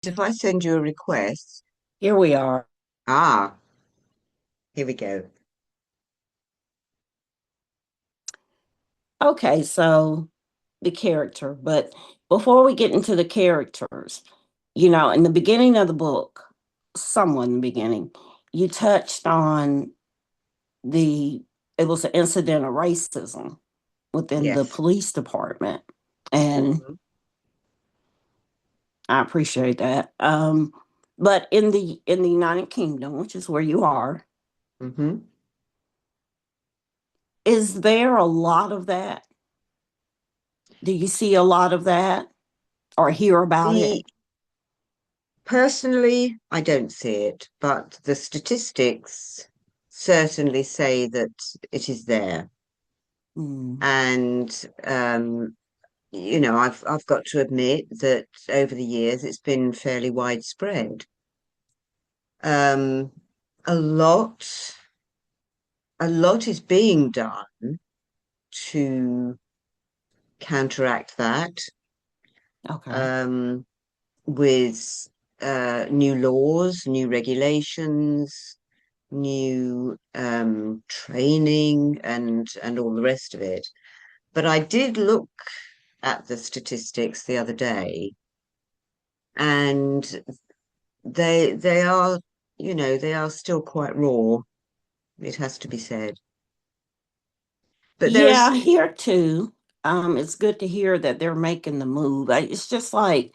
if I send you a request, Here we are. ah, here we go. Okay, so the character, but before we get into the characters, in the beginning of the book, somewhat in the beginning, you touched on the it was an incident of racism within the Yes. police department. And Hmm. I appreciate that. But in the United Kingdom, which is where you are, Hmm. is there a lot of that? Do you see a lot of that or hear about it? The Personally, I don't see it, but the statistics certainly say that it is there. Mm, And I've got to admit that over the years it's been fairly widespread. Um, a lot, a lot is being done to counteract that, okay. um, with new laws, new regulations, new training, and all the rest of it. But I did look at the statistics the other day, and they are, they are still quite raw. It has to be said. But there is, Yeah, here too. It's good to hear that they're making the move. It's just like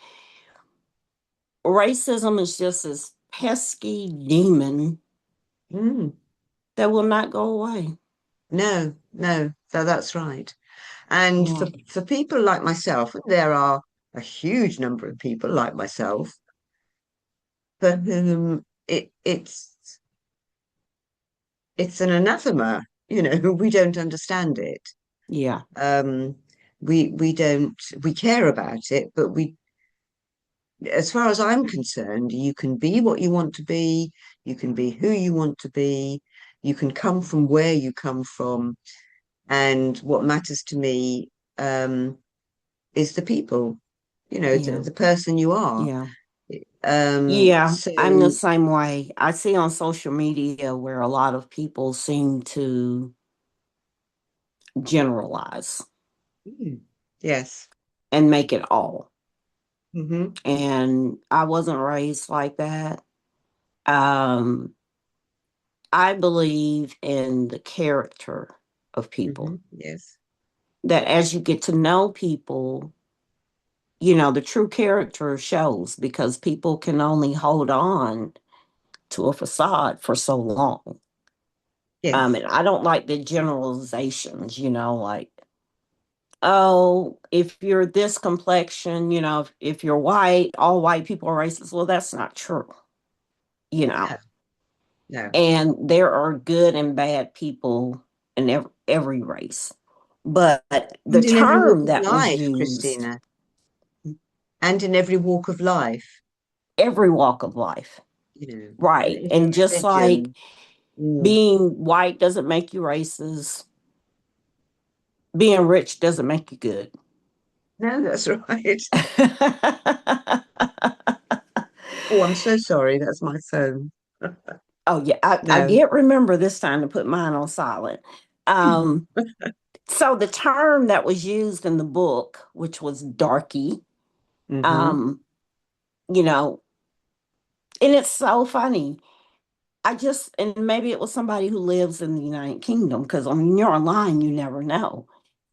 racism is just this pesky demon mm, that will not go away. no, no, that's right. And Yeah, for people like myself, there are a huge number of people like myself for whom it's an anathema. We don't understand it. yeah, Um, we don't we care about it, but as far as I'm concerned, you can be what you want to be, you can be who you want to be, you can come from where you come from, and what matters to me, is the people, yeah, the person you are. yeah. Yeah, So I'm the same way. I see on social media where a lot of people seem to generalize mm, yes. and make it all. Hmm. And I wasn't raised like that. Um, I believe in the character of people. Hmm. Yes. That as you get to know people, the true character shows because people can only hold on to a facade for so long. Yes. And I don't like the generalizations, like, oh, if you're this complexion, if you're white, all white people are racist. Well, that's not true, you No, know. no. And there are good and bad people in every race. But the And in every walk term of that was life, used, Christina, and in every walk of life, every walk of life, in right? every And just like religion. Mm. being white doesn't make you racist, being rich doesn't make you good. No, that's right. Oh, I'm so sorry. That's my phone. Oh yeah, I No. get remember this time to put mine on silent. Um, so the term that was used in the book, which was darky, Hmm. um, you know, and it's so funny. And maybe it was somebody who lives in the United Kingdom because when you're online, you never know.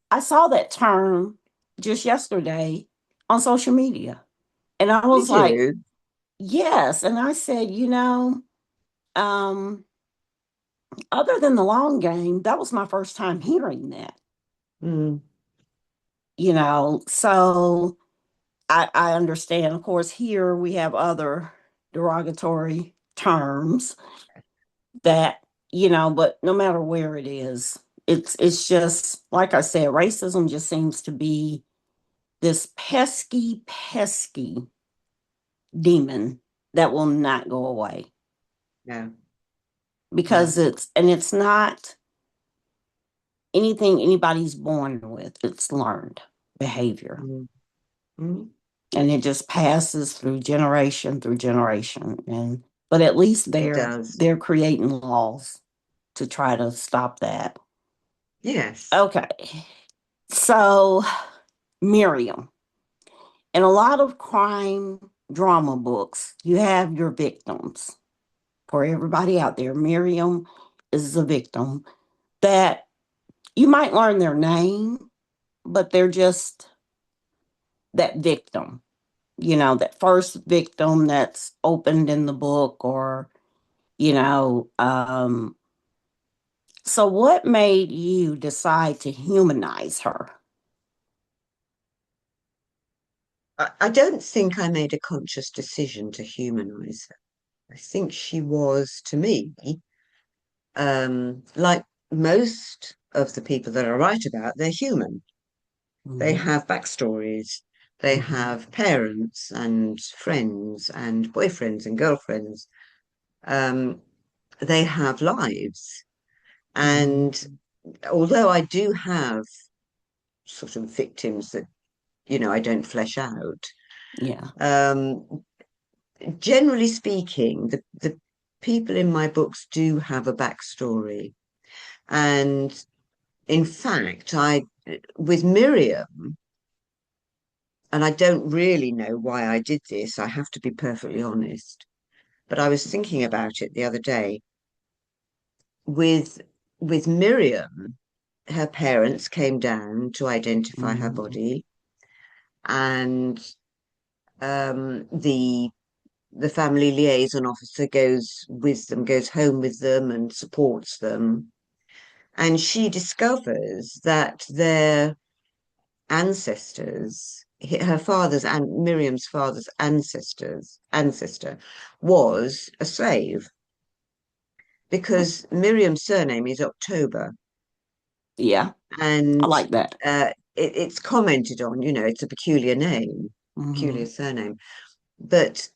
I saw that term just yesterday on social media, and I Did was like, you? yes. And I said, um, other than the long game, that was my first time hearing that. Mm. So I understand. Of course, here we have other derogatory terms that, but no matter where it is, it's just like I said, racism just seems to be this pesky, pesky demon that will not go away No, no. because it's not anything anybody's born with. It's learned behavior. Mm. Mm. and it just passes through generation. And but at least It does. they're creating laws to try to stop that. Yes. Okay. So Miriam, in a lot of crime drama books, you have your victims. For everybody out there, Miriam is a victim that you might learn their name, but they're just that victim, that first victim that's opened in the book, or, you know, um, so what made you decide to humanize her? I don't think I made a conscious decision to humanize her. I think she was, to me, like most of the people that I write about, they're human. They Mm-hmm. have backstories. They Mm-hmm. have parents and friends and boyfriends and girlfriends. Um, they have lives. Mm-hmm. And although I do have sort of victims that, I don't flesh out, Yeah. um, generally speaking, the people in my books do have a backstory. And in fact, with Miriam, and I don't really know why I did this, I have to be perfectly honest, but I was thinking about it the other day. With with Miriam, her parents came down to identify her Mm-hmm. body, and the family liaison officer goes with them, goes home with them, and supports them. And she discovers that their ancestors, her father's and Miriam's father's ancestor was a slave because Miriam's surname is October, Yeah, I and like that. it's commented on. It's a peculiar name, Mm-hmm. peculiar surname, but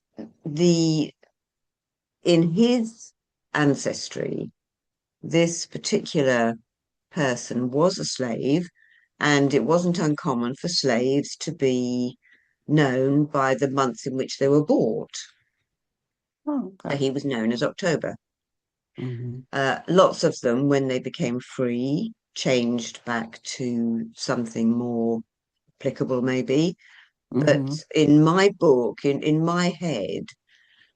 the in his ancestry, this particular person was a slave, and it wasn't uncommon for slaves to be known by the months in which they were bought. Oh, So okay. he was known as October. Mm-hmm. Lots of them, when they became free, changed back to something more applicable, maybe. Mm-hmm. But in my book, in my head,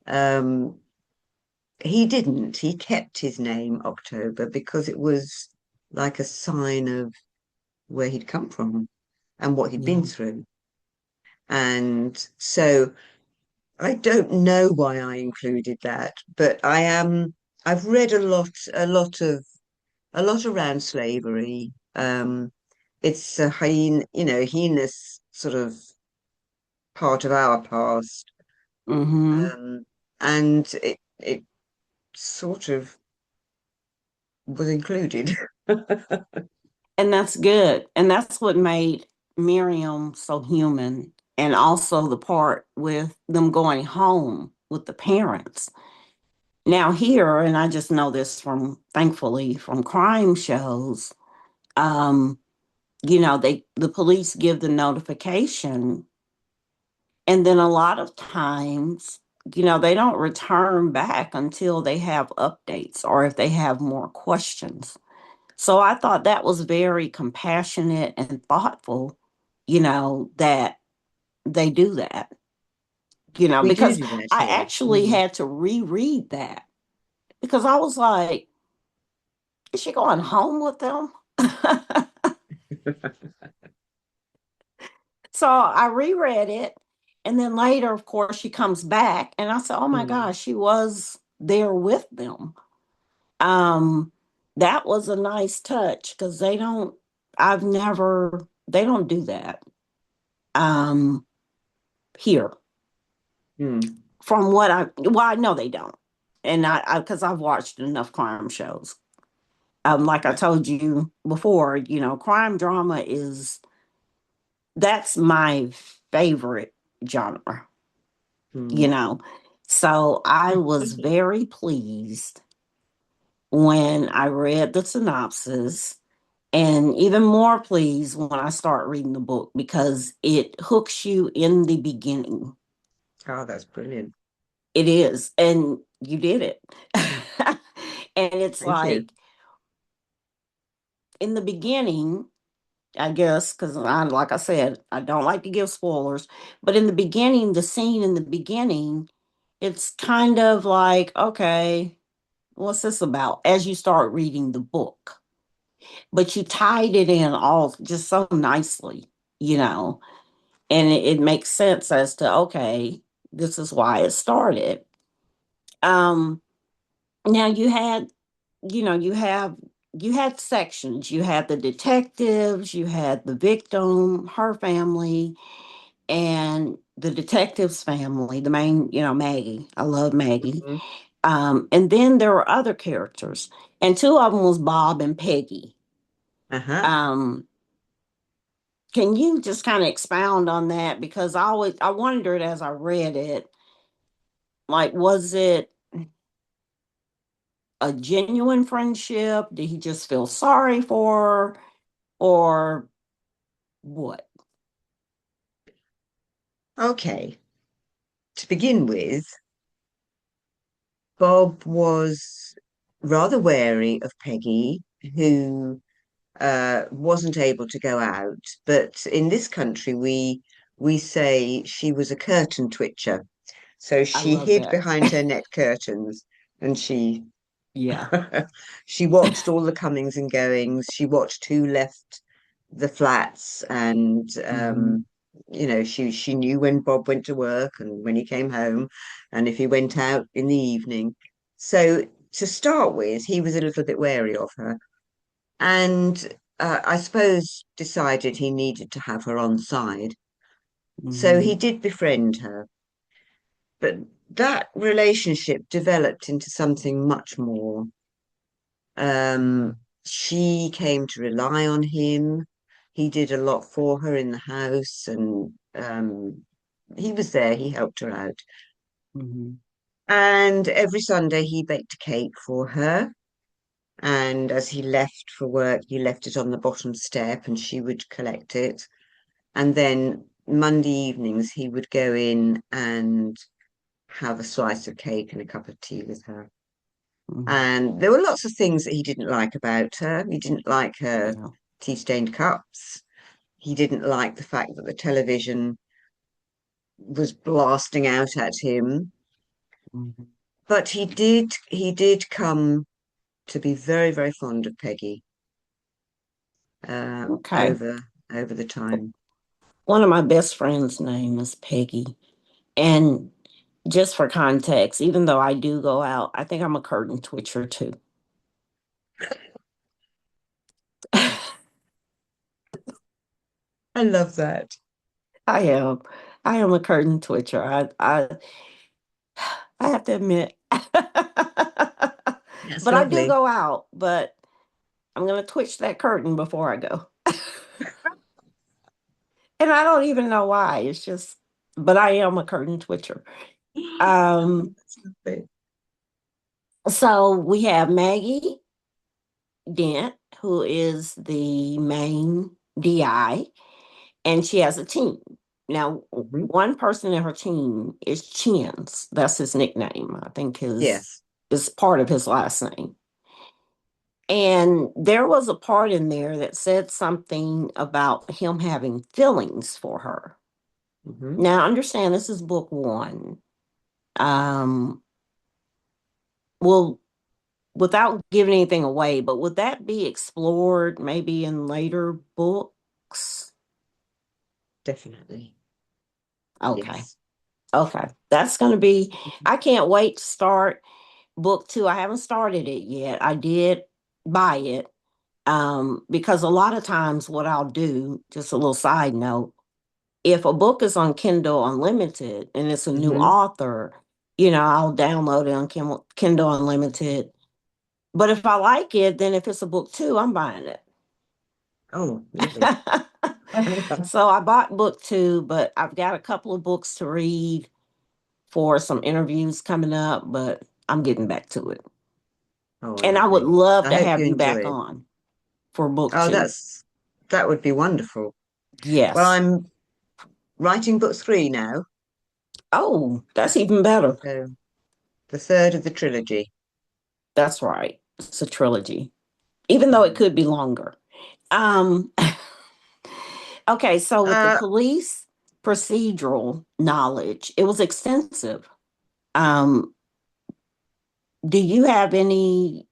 um, he didn't. He kept his name October because it was like a sign of where he'd come from and what he'd been Yeah. through. And so I don't know why I included that, but I've read a lot around slavery. It's a heinous sort of part of our past. Mm-hmm. Um, and it sort of was included. And that's good. And that's what made Miriam so human. And also the part with them going home with the parents. Now, here, and I just know this from, thankfully, from crime shows, um, the police give the notification, and then a lot of times, they don't return back until they have updates or if they have more questions. So I thought that was very compassionate and thoughtful, that they do that, We because do that I here. actually Mm. had to reread that because I was like, is she going home with them? So I reread it. And then later, of course, she comes back. And I said, oh my Mm. gosh, she was there with them. Um, that was a nice touch because they don't do that um, here. Mm. From well, I know they don't. And because I've watched enough crime shows. Like I told you before, crime drama that's my favorite genre, you Mm. know. So I was very pleased when I read the synopsis And even more pleased when I start reading the book because it hooks you in the beginning. Oh, that's brilliant. It is. And you did it. And it's Thank you. like in the beginning, I guess, because like I said, I don't like to give spoilers, but in the beginning, the scene in the beginning, it's kind of like, okay, what's this about as you start reading the book? But you tied it in all just so nicely, you know, and it makes sense as to, okay, this is why it started. Um, Now you had sections. You had the detectives, you had the victim, her family, and the detective's family, the main, Maggie. I love Maggie. Mhm. And then there were other characters, and two of them was Bob and Peggy. Uh-huh. Um, can you just kind of expound on that? Because I wondered as I read it, like, was it a genuine friendship? Did he just feel sorry for her? Or what? Okay. To begin with, Bob was rather wary of Peggy, who wasn't able to go out. But in this country, we say she was a curtain twitcher. So I she love hid that. behind her net curtains and she Yeah. she watched all the comings and goings. She watched who left the flats, and Hmm. she knew when Bob went to work and when he came home, and if he went out in the evening. So to start with, he was a little bit wary of her, and I suppose decided he needed to have her on side. So he Hmm. did befriend her, but that relationship developed into something much more. She came to rely on him. He did a lot for her in the house, and he was there. He helped her out. Hmm. And every Sunday he baked a cake for her. And as he left for work, he left it on the bottom step, and she would collect it. And then Monday evenings, he would go in and have a slice of cake and a cup of tea with her. Hmm. And there were lots of things that he didn't like about her. He didn't like her Yeah. tea-stained cups. He didn't like the fact that the television was blasting out at him. Hmm. But he did come to be very, very fond of Peggy uh, Okay. over over the time. One of my best friends' name is Peggy. And just for context, even though I do go out, I think I'm a curtain twitcher too. I love that. I am. I am a curtain twitcher. I have to admit. That's But I do lovely. go out, but I'm gonna twitch that curtain before I go. And I don't even know why. It's just, but I am a curtain twitcher. Um, That's lovely. so we have Maggie Dent, who is the main DI, and she has a team. Now, Mhm. one person in her team is Chins. That's his nickname. I think his Yes. is part of his last name. And there was a part in there that said something about him having feelings for her. Hmm. Now, understand this is book one. Um, well, without giving anything away, but would that be explored maybe in later books? Definitely. Okay. Yes. Okay. That's going to be, I can't wait to start book two. I haven't started it yet. I did buy it. Because a lot of times what I'll do, just a little side note, if a book is on Kindle Unlimited and it's a new Hmm. author, I'll download it on Kindle Unlimited. But if I like it, then if it's a book two, I'm buying it. Oh, lovely. So I bought book two, but I've got a couple of books to read for some interviews coming up, but I'm getting back to it. Oh, And I would lovely. love I to hope have you you enjoy back it. on for book Oh, two. that would be wonderful. Well, Yes. I'm writing book three now, Oh, that's even better. so the third of the trilogy. That's right. It's a trilogy, even though it Mm. could be longer. Um, okay, so with the Uh, police procedural knowledge, it was extensive. Um, do you have any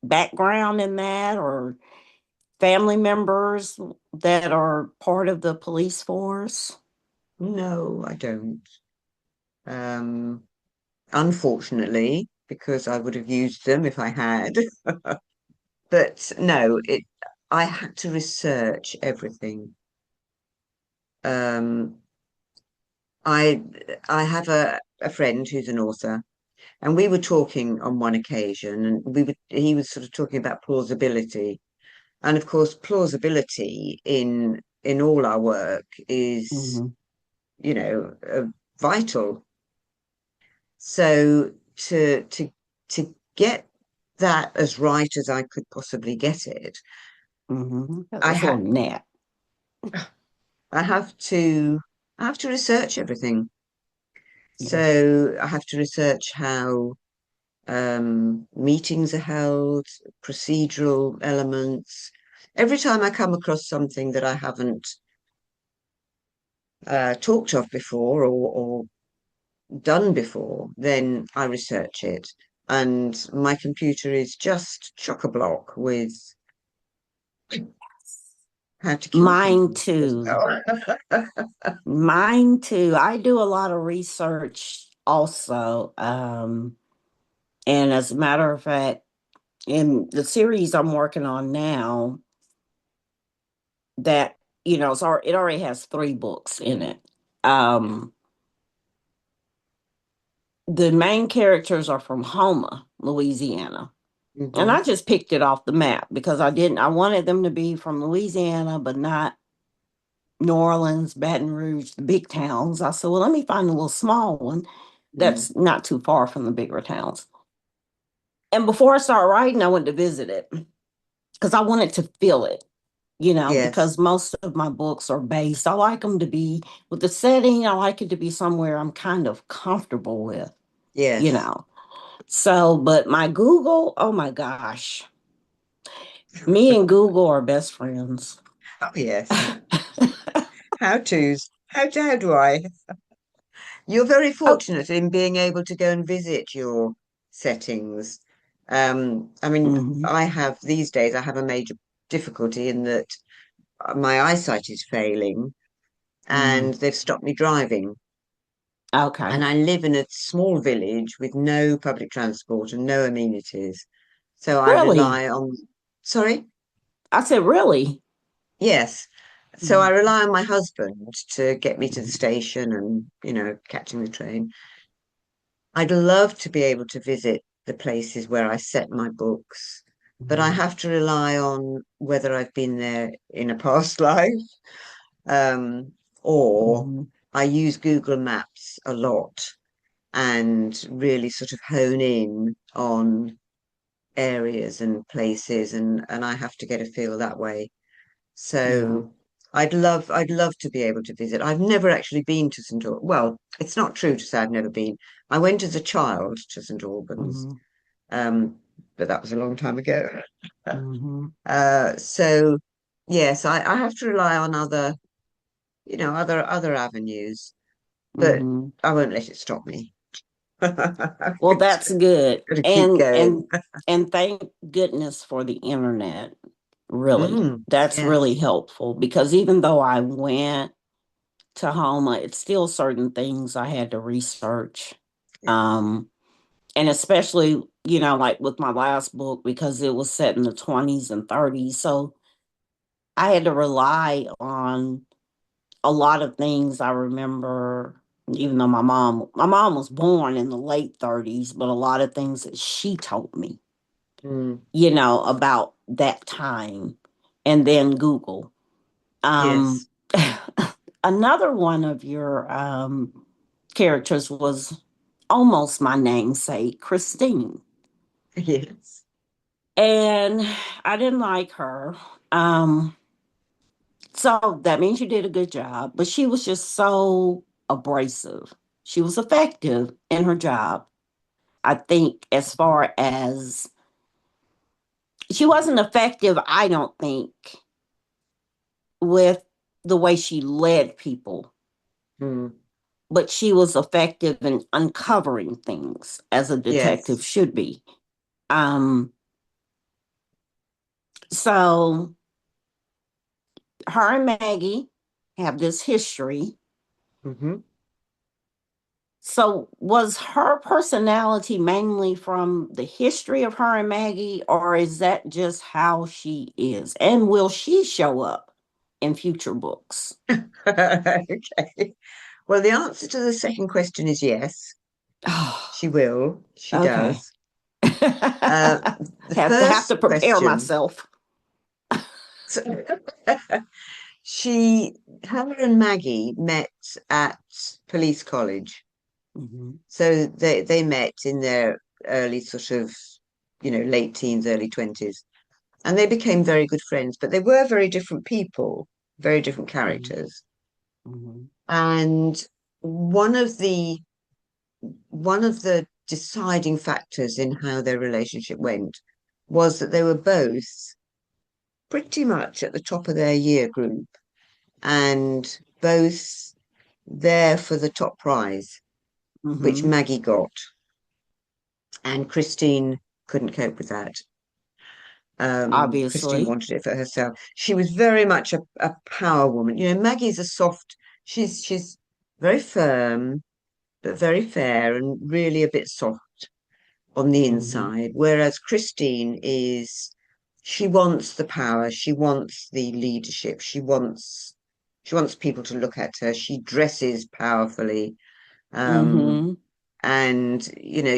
background in that or family members that are part of the police force? no, I don't. Um, Unfortunately, because I would have used them if I had. But no, it I had to research everything. Um, I I have a friend who's an author, and we were talking on one occasion, and he was sort of talking about plausibility. And of course, plausibility in all our work is, Hmm. you know, vital. So to get that as right as I could possibly get it, Hmm. I That's a had little nap. I have to I have to research everything. Yes. So I have to research how meetings are held, procedural elements. Every time I come across something that I haven't talked of before or done before, then I research it. And my computer is just chock-a-block with how to kill Mine people as too. well. Mine too. I do a lot of research also. And as a matter of fact, in the series I'm working on now, that, it already has 3 books in it. Um, the main characters are from Houma, Louisiana. And I Hmm. just picked it off the map because I wanted them to be from Louisiana, but not New Orleans, Baton Rouge, the big towns. I said, well, let me find a little small one Mm. that's not too far from the bigger towns. And before I started writing, I went to visit it because I wanted to feel it, Yes, because most of my books are based. I like them to be with the setting, I like it to be somewhere I'm kind of comfortable with, you yes. know. So, but my Google, oh my gosh, me and Google are best friends. Oh, yes. How to's. How do I? You're very Oh, fortunate in being able to go and visit your settings. I mean, mhm, these days, I have a major difficulty in that my eyesight is failing mm, and they've stopped me driving. okay. And I live in a small village with no public transport and no amenities. So I Really? rely on, sorry? I said, really? Yes. So I Mm, rely on my husband to get me to the mhm, station and, catching the train. I'd love to be able to visit the places where I set my books, but I mhm, have to rely on whether I've been there in a past life, um, or mhm. I use Google Maps a lot and really sort of hone in on areas and places, and I have to get a feel that way. Yeah. So I'd love to be able to visit. I've never actually been to St. Albans. Well, it's not true to say I've never been. I went as a child to St. Albans, Mhm, um, but that was a long time ago. mhm, So yes, I have to rely on other avenues, but mhm. I won't let it stop me. Well, that's good. Gotta keep And going. and thank goodness for the internet. Really. Mm, That's really yes, helpful because even though I went to Homa, it's still certain things I had to research. yes. Um, and especially, like with my last book, because it was set in the 20s and 30s. So I had to rely on a lot of things. I remember, even though my mom was born in the late 30s, but a lot of things that she told me, Mm, about that time, and then Google. Um, yes, another one of your characters was almost my namesake, Christine. yes. And I didn't like her. Um, so that means you did a good job, but she was just so abrasive. She was effective in her job. I think as far as she wasn't effective, I don't think, with the way she led people, Mm, but she was effective in uncovering things as a detective yes. should be. Um, so her and Maggie have this history. Hmm. So was her personality mainly from the history of her and Maggie, or is that just how she is? And will she show up in future books? Okay. Well, the answer to the second question is yes, Oh, she will. She okay. does. Uh, the have to first prepare question, myself. she, her and Maggie met at police college. Mhm. So they met in their early sort of, late teens, early 20s. And they became very good friends, but they were very different people, very different Mhm. characters. Mhm. And one of the one of the deciding factors in how their relationship went was that they were both pretty much at the top of their year group and both there for the top prize, which Mhm. Maggie got. And Christine couldn't cope with that. Christine Obviously. wanted it for herself. She was very much a power woman. Maggie's a soft, she's very firm, but very fair and really a bit soft on the Mhm. inside. Whereas Christine she wants the power, she wants the leadership, she wants people to look at her. She dresses powerfully. Um, Mhm. and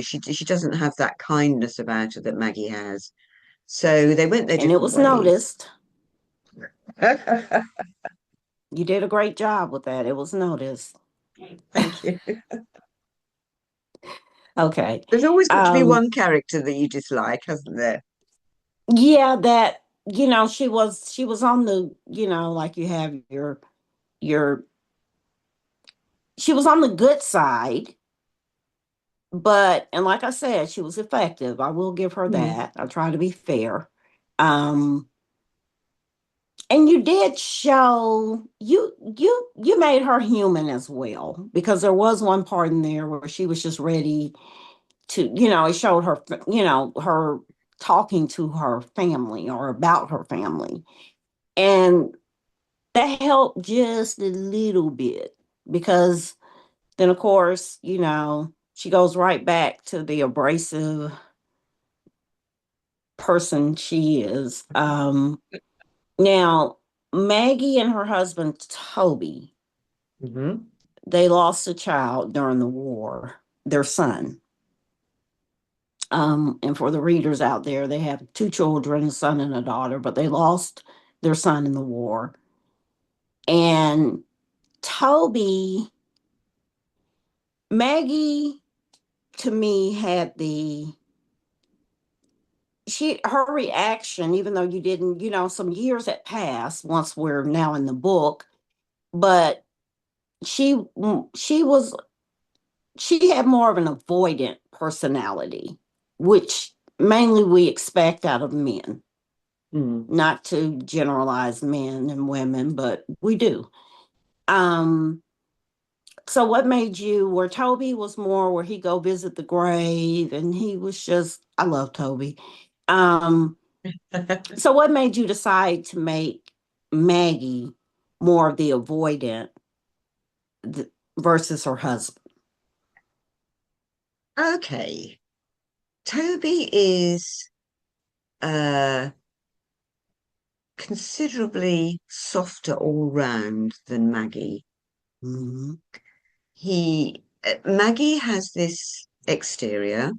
she doesn't have that kindness about her that Maggie has. So they went their And it different was ways. noticed. You did a great job with that. It was noticed. Thank you. Okay. There's always got to be Um, one character that you dislike, hasn't there? yeah, that she was on the, like you have your she was on the good side, but and like I said, she was effective. I will give her Mm, that. I try to be fair. Um, and you did show you made her human as well, because there was one part in there where she was just ready to, it showed her, her talking to her family or about her family. And that helped just a little bit, because then, of course, she goes right back to the abrasive person she is. Now, Maggie and her husband, Toby, hmm. they lost a child during the war, their son. And for the readers out there, they have two children, a son and a daughter, but they lost their son in the war. And Toby, Maggie, to me, had her reaction, even though you didn't, some years had passed once we're now in the book, but she she was she had more of an avoidant personality, which mainly we expect out of men. Mm. Not to generalize men and women, but we do. Um, so what made you, where Toby was more where he go visit the grave and he was just, I love Toby. Um, so what made you decide to make Maggie more of the avoidant versus her husband? Okay. Toby is uh, considerably softer all round than Maggie. Mm-hmm. Maggie has this exterior.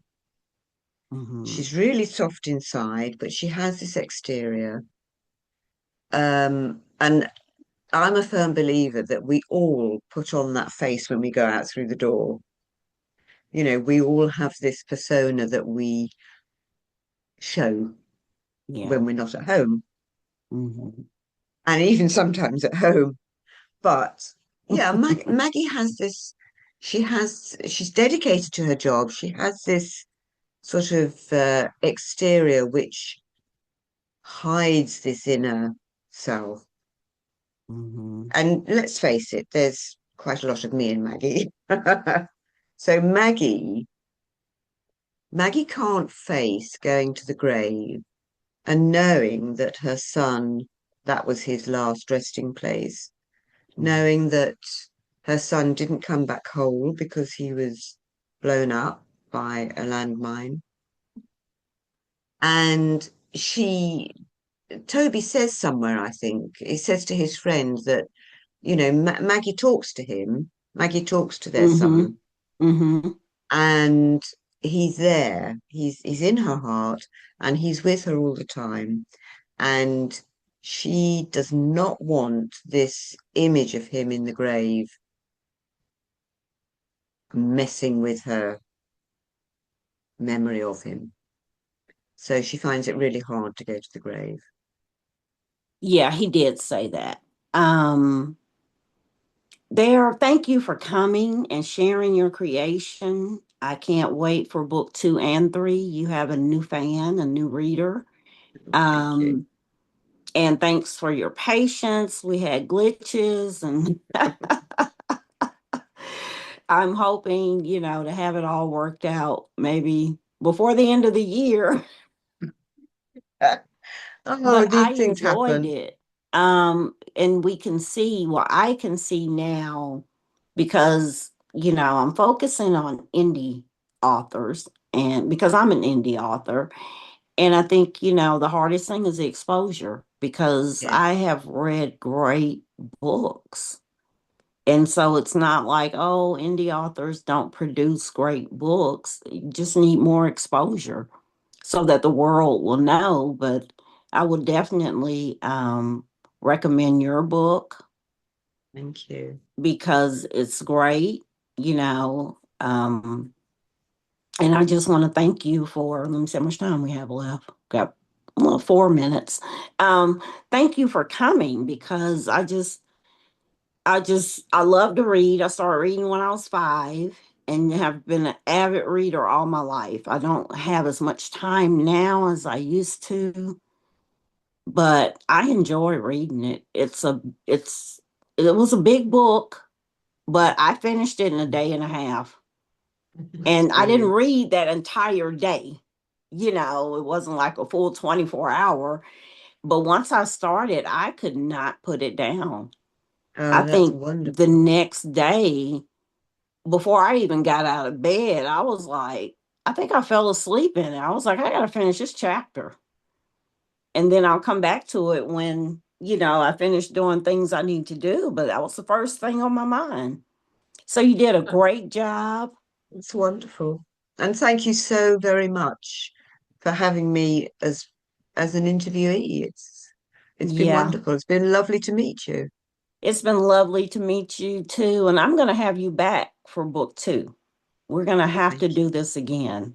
Mm-hmm. She's really soft inside, but she has this exterior. And I'm a firm believer that we all put on that face when we go out through the door. We all have this persona that we show. Yeah. when we're not at home, Hmm. and even sometimes at home. But yeah, Maggie has this. She's dedicated to her job. She has this sort of exterior which hides this inner self. Hmm. And let's face it, there's quite a lot of me in Maggie. So Maggie can't face going to the grave and knowing that her son, that was his last resting place, knowing that her son didn't come back whole because he was blown up by a landmine. And Toby says somewhere, I think, he says to his friend that, Maggie talks to him, Maggie talks to their Hmm. son, Hmm. and he's there. He's in her heart, and he's with her all the time. And she does not want this image of him in the grave messing with her memory of him. So she finds it really hard to go to the grave. Yeah, he did say that. Um, thank you for coming and sharing your creation. I can't wait for book 2 and 3. You have a new fan, a new reader. Thank you. Um, and thanks for your patience. We had glitches, and I'm hoping, to have it all worked out maybe before the end of the year. Oh, But I these things enjoyed happen. it. And we can see, well, I can see now because, I'm focusing on indie authors, and because I'm an indie author. And I think, the hardest thing is the exposure because Yes, I have read great books. And so it's not like, oh, indie authors don't produce great books. You just need more exposure so that the world will know. But I would definitely recommend your book thank you. because it's great. And I just want to thank you for, let me see how much time we have left. Got, well, 4 minutes. Um, Thank you for coming because I love to read. I started reading when I was 5 and have been an avid reader all my life. I don't have as much time now as I used to, but I enjoy reading it. It was a big book, but I finished it in a day and a half. That's And I didn't brilliant. read that entire day. It wasn't like a full 24 hour. But once I started, I could not put it down. I Oh, that's think the wonderful. next day, before I even got out of bed, I was like, I think I fell asleep in it. I was like, I got to finish this chapter. And then I'll come back to it when, I finish doing things I need to do. But that was the first thing on my mind. So you did a great job. It's wonderful. And thank you so very much for having me as an interviewee. It's been Yeah. wonderful. It's been lovely to meet you. It's been lovely to meet you too. And I'm going to have you back for book 2. We're going to have Thank to do this again.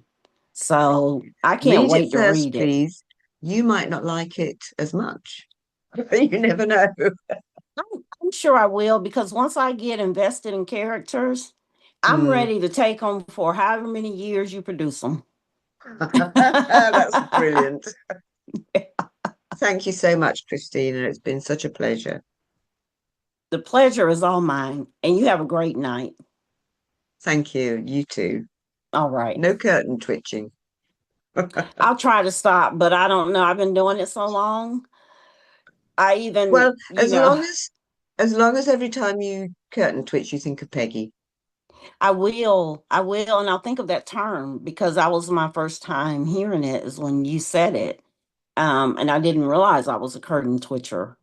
So I can't Read it wait to first, read it. please. You might not like it as much. You never know. I'm sure I will because once I get invested in characters, I'm Hmm. ready to take them for however many years you produce them. That's brilliant. Thank you so much, Christina. It's been such a pleasure. The pleasure is all mine, and you have a great night. Thank you. You too. All right. No curtain twitching. I'll try to stop, but I don't know. I've been doing it so long. I even, Well, as long as every time you curtain twitch, you think of Peggy. I will, and I'll think of that term because that was my first time hearing it is when you said it. And I didn't realize I was a curtain twitcher.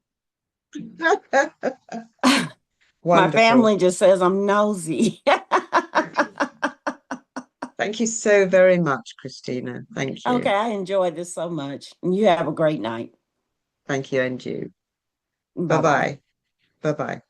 My Wonderful. family just says I'm nosy. Thank you so very much, Christina. Thank you. Okay, I enjoyed this so much. And you have a great night. Thank you, and you. Bye bye. Bye-bye. Bye-bye.